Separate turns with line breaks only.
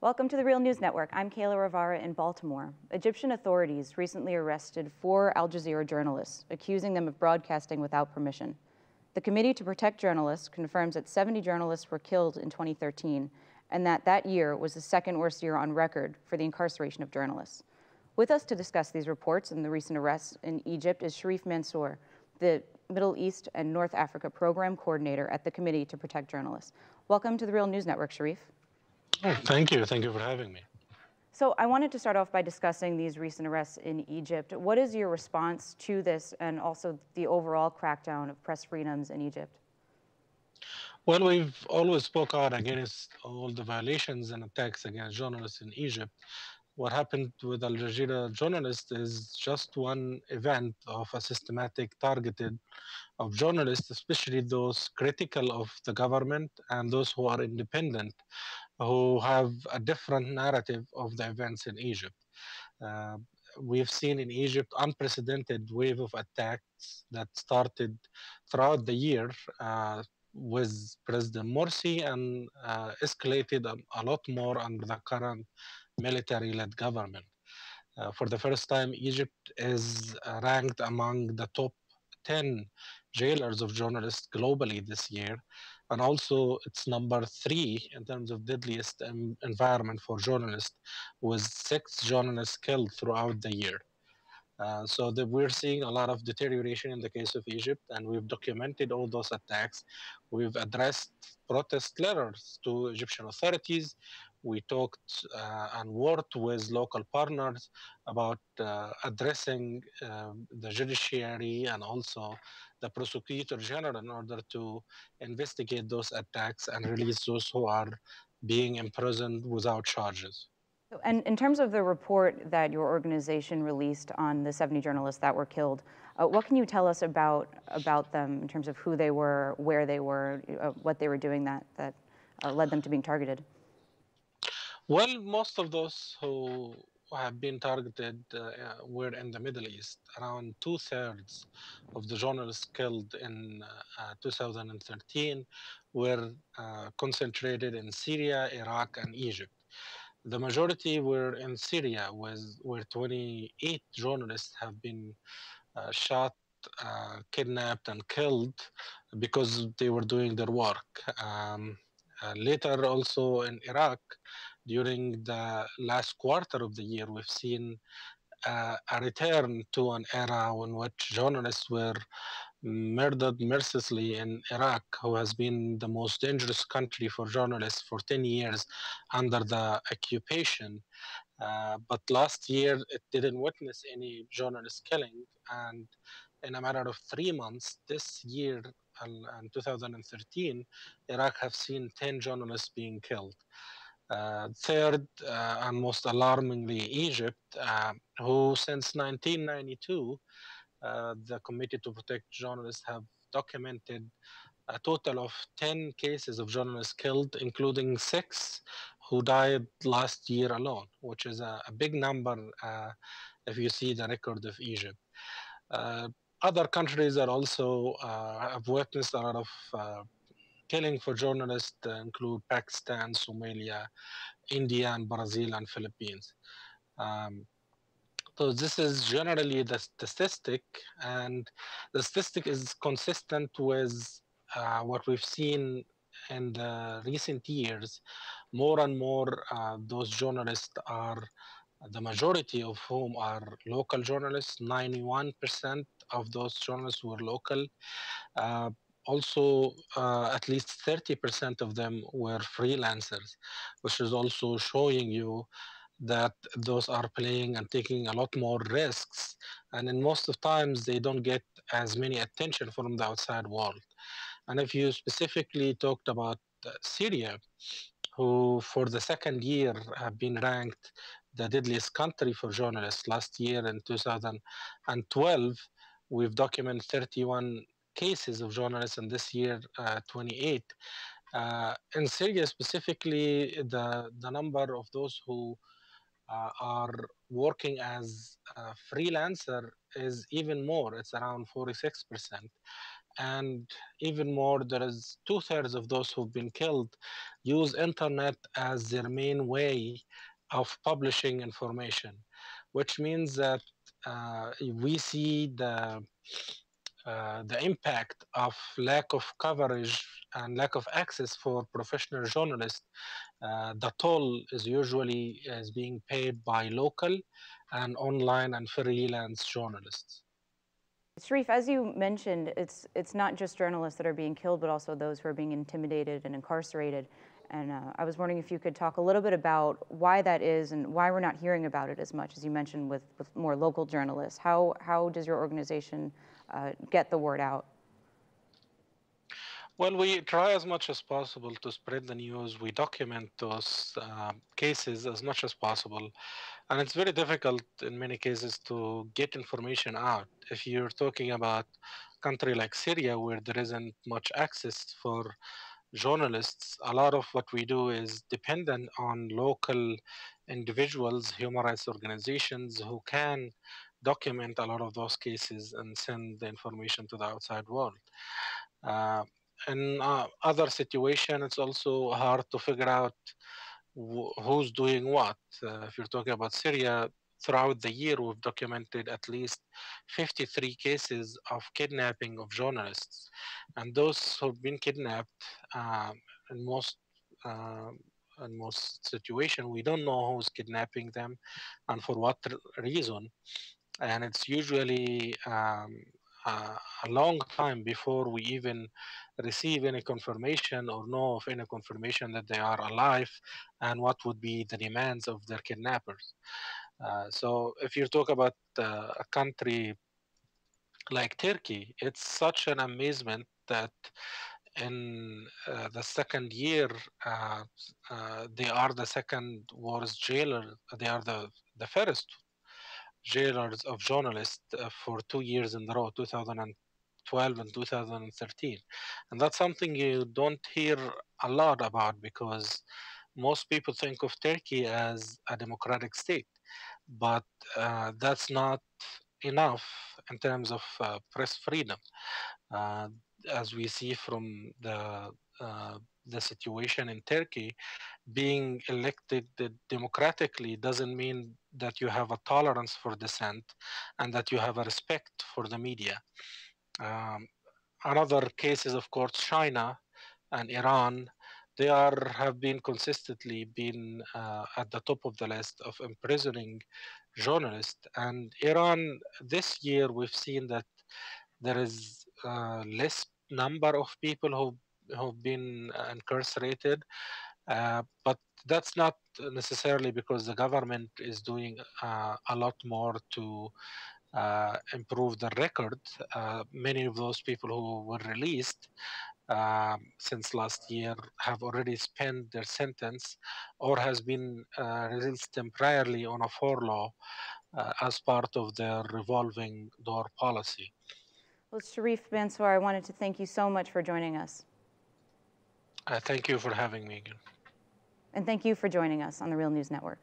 Welcome to the Real News Network. I'm Kayla Rivara in Baltimore. Egyptian authorities recently arrested 4 Al-Jazeera journalists, accusing them of broadcasting without permission. The Committee to Protect Journalists confirms that 70 journalists were killed in 2013, and that year was the second worst year on record for the incarceration of journalists. With us to discuss these reports and the recent arrests in Egypt is Sharif Mansour, the Middle East and North Africa Program Coordinator at the Committee to Protect Journalists. Welcome to the Real News Network, Sharif.
Oh, thank you. Thank you for having me.
So I wanted to start off by discussing these recent arrests in Egypt. What is your response to this and also the overall crackdown of press freedoms in Egypt?
Well, we've always spoke out against all the violations and attacks against journalists in Egypt. What happened with Al Jazeera journalists is just one event of a systematic targeted of journalists, especially those critical of the government and those who are independent, who have a different narrative of the events in Egypt. Uh, we've seen in Egypt unprecedented wave of attacks that started throughout the year with President Morsi and escalated a lot more under the current military-led government. For the first time, Egypt is ranked among the top 10 jailers of journalists globally this year. And also, it's number 3 in terms of deadliest environment for journalists, with 6 journalists killed throughout the year. So we're seeing a lot of deterioration in the case of Egypt, and we've documented all those attacks. We've addressed protest letters to Egyptian authorities. We talked and worked with local partners about addressing the judiciary and also the prosecutor general in order to investigate those attacks and release those who are being imprisoned without charges.
And in terms of the report that your organization released on the 70 journalists that were killed, what can you tell us about them in terms of who they were, where they were, what they were doing that led them to being targeted?
Well, most of those who have been targeted were in the Middle East. Around two-thirds of the journalists killed in 2013 were concentrated in Syria, Iraq, and Egypt. The majority were in Syria, where 28 journalists have been shot, kidnapped, and killed because they were doing their work. Later, also in Iraq, during the last quarter of the year, we've seen a return to an era in which journalists were murdered mercilessly in Iraq, who has been the most dangerous country for journalists for 10 years under the occupation. But last year, it didn't witness any journalist killing. And in a matter of 3 months, this year, in 2013, Iraq have seen 10 journalists being killed. Third, and most alarmingly, Egypt, who since 1992, the Committee to Protect Journalists have documented a total of 10 cases of journalists killed, including 6 who died last year alone, which is a big number if you see the record of Egypt. Uh, Other countries are also have witnessed a lot of killing for journalists, include Pakistan, Somalia, India, and Brazil, and Philippines. Um, so this is generally the statistic, and the statistic is consistent with what we've seen in the recent years. More and more, those journalists are the majority of whom are local journalists. 91% of those journalists were local. Uh, Also, at least 30% of them were freelancers, which is also showing you that those are playing and taking a lot more risks. And in most of times, they don't get as many attention from the outside world. And if you specifically talked about Syria, who for the second year have been ranked the deadliest country for journalists. Last year in 2012, we've documented 31 cases of journalists, and this year 28. In Syria specifically, the number of those who are working as a freelancer is even more. It's around 46%. And even more, there is two-thirds of those who've been killed use internet as their main way of publishing information, which means that we see the impact of lack of coverage and lack of access for professional journalists. The toll is usually is being paid by local and online and freelance journalists.
Sharif, as you mentioned, it's not just journalists that are being killed, but also those who are being intimidated and incarcerated. And I was wondering if you could talk a little bit about why that is and why we're not hearing about it as much, as you mentioned, with more local journalists. How does your organization get the word out?
Well, we try as much as possible to spread the news. We document those cases as much as possible. And it's very difficult in many cases to get information out. If you're talking about a country like Syria, where there isn't much access for journalists, a lot of what we do is dependent on local individuals, human rights organizations who can document a lot of those cases and send the information to the outside world. Uh, in other situations, it's also hard to figure out who's doing what. If you're talking about Syria, throughout the year, we've documented at least 53 cases of kidnapping of journalists. And those who've been kidnapped, um, in most um, in most situations, we don't know who's kidnapping them and for what reason. And it's usually a long time before we even receive any confirmation or know of any confirmation that they are alive and what would be the demands of their kidnappers. So if you talk about a country like Turkey, it's such an amazement that in the second year, they are the second worst jailer. They are the first jailers of journalists for 2 years in a row, 2012 and 2013. And that's something you don't hear a lot about because most people think of Turkey as a democratic state. But that's not enough in terms of press freedom. Uh, as we see from the situation in Turkey, being elected democratically doesn't mean that you have a tolerance for dissent and that you have a respect for the media. Um, Another case is, of course, China and Iran. They have been consistently been at the top of the list of imprisoning journalists. And Iran, this year, we've seen that there is less number of people who've been incarcerated, but that's not necessarily because the government is doing a lot more to improve the record. Many of those people who were released since last year have already spent their sentence or has been released temporarily on a furlough as part of their revolving door policy.
Well, Sharif Mansour, I wanted to thank you so much for joining us.
Thank you for having me again.
And thank you for joining us on the Real News Network.